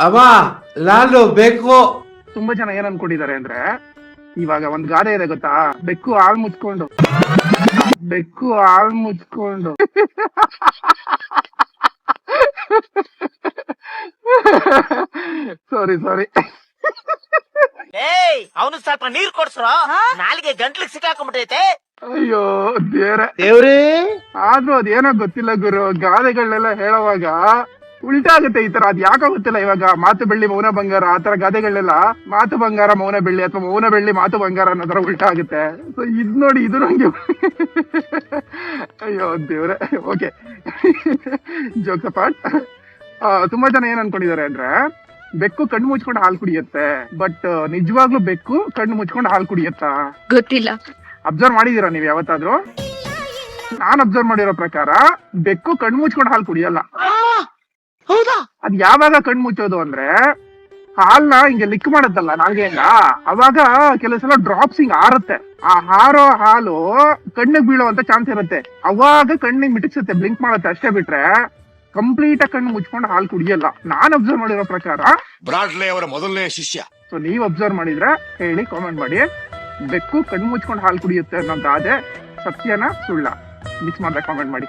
ಅಮ್ಮ ನಾನು ಬೇಕು. ತುಂಬಾ ಜನ ಏನ್ ಅನ್ಕೊಂಡಿದ್ದಾರೆ ಅಂದ್ರೆ, ಇವಾಗ ಒಂದ್ ಗಾದೆ ಇದೆ ಗೊತ್ತಾ, ಬೆಕ್ಕು ಹಾಲ್ ಮುಚ್ಕೊಂಡು ಸಾರಿ ಏಯ್ ಅವನು ಸ್ವಲ್ಪ ನೀರ್ ಕೊಡ್ಸ್ರೋ, ನಾಲಿಗೆ ಗಂಟ್ಲಿಗೆ ಸಿಕ್ಕಾಕೊಂಡ್ಬಿಟ್ಟೈತೆ. ಅಯ್ಯೋ ದೇವ್ರೇ, ಆದ್ರೂ ಅದೇನೋ ಗೊತ್ತಿಲ್ಲ ಗುರು, ಗಾದೆಗಳನ್ನೆಲ್ಲ ಹೇಳುವಾಗ ಉಲ್ಟಾ ಆಗುತ್ತೆ ಈ ತರ. ಅದ್ ಯಾಕೋ ಗೊತ್ತಿಲ್ಲ. ಇವಾಗ ಮಾತು ಬೆಳ್ಳಿ ಮೌನ ಬಂಗಾರ ಆತರ ಗಾದೆಗಳನ್ನೆಲ್ಲ ಮಾತು ಬಂಗಾರ ಮೌನ ಬೆಳ್ಳಿ ಅಥವಾ ಮೌನ ಬೆಳ್ಳಿ ಮಾತು ಬಂಗಾರ ಅನ್ನೋ ತರ ಉಲ್ಟಾ ಆಗುತ್ತೆ. ಸೊ ಇದ್ ನೋಡಿ ಇದು ನಂಗೆ ಅಯ್ಯೋ ದೇವ್ರೆ. Okay, jokes apart. ತುಂಬಾ ಜನ ಏನ್ ಅನ್ಕೊಂಡಿದ್ದಾರೆ ಅಂದ್ರೆ, ಬೆಕ್ಕು ಕಣ್ಣು ಮುಚ್ಕೊಂಡು ಹಾಲು ಕುಡಿಯುತ್ತೆ. ಬಟ್ ನಿಜವಾಗ್ಲೂ ಬೆಕ್ಕು ಕಣ್ಣು ಮುಚ್ಕೊಂಡು ಹಾಲು ಕುಡಿಯತ್ತಾ? ಗೊತ್ತಿಲ್ಲ. ಅಬ್ಸರ್ವ್ ಮಾಡಿದೀರಾ ನೀವ್ ಯಾವತ್ತಾದ್ರೂ? ನಾನ್ ಅಬ್ಸರ್ವ್ ಮಾಡಿರೋ ಪ್ರಕಾರ ಬೆಕ್ಕು ಕಣ್ಣು ಮುಚ್ಕೊಂಡು ಹಾಲು ಕುಡಿಯಲ್ಲ. ಅದ್ ಯಾವಾಗ ಕಣ್ಣು ಮುಚ್ಚೋದು ಅಂದ್ರೆ, ಹಾಲ್ನ ಹಿಂಗೆ ಲಿಕ್ ಮಾಡುತ್ತಲ್ಲ ನಾಲ್ಗೆಯಿಂದ, ಅವಾಗ ಕೆಲವು ಸಲ ಡ್ರಾಪ್ಸ್ ಹಿಂಗ್ ಹಾರುತ್ತೆ. ಆ ಹಾರೋ ಹಾಲು ಕಣ್ಣಿಗೆ ಬೀಳೋ ಚಾನ್ಸ್ ಇರುತ್ತೆ. ಅವಾಗ ಕಣ್ಣಿಗೆ ಮಿಟಕ್ಸುತ್ತೆ, ಬ್ಲಿಂಕ್ ಮಾಡುತ್ತೆ. ಅಷ್ಟೇ ಬಿಟ್ರೆ ಕಂಪ್ಲೀಟ್ ಆಗಿ ಕಣ್ಣು ಮುಚ್ಕೊಂಡು ಹಾಲು ಕುಡಿಯಲ್ಲ, ನಾನ್ ಅಬ್ಸರ್ವ್ ಮಾಡಿರೋ ಪ್ರಕಾರ. ಬ್ರಾಡ್ಲೆ ಅವರ ಮೊದಲನೇ ಶಿಷ್ಯ. ಸೊ ನೀವ್ ಅಬ್ಸರ್ವ್ ಮಾಡಿದ್ರೆ ಹೇಳಿ, ಕಾಮೆಂಟ್ ಮಾಡಿ. ಬೆಕ್ಕು ಕಣ್ಣು ಮುಚ್ಕೊಂಡು ಹಾಲು ಕುಡಿಯುತ್ತೆ ಅನ್ನೋ ಗಾದೆ ಸತ್ಯನ ಸುಳ್ಳ? ಮಿಕ್ಸ್ ಮಾಡ್ದೆ ಕಾಮೆಂಟ್ ಮಾಡಿ.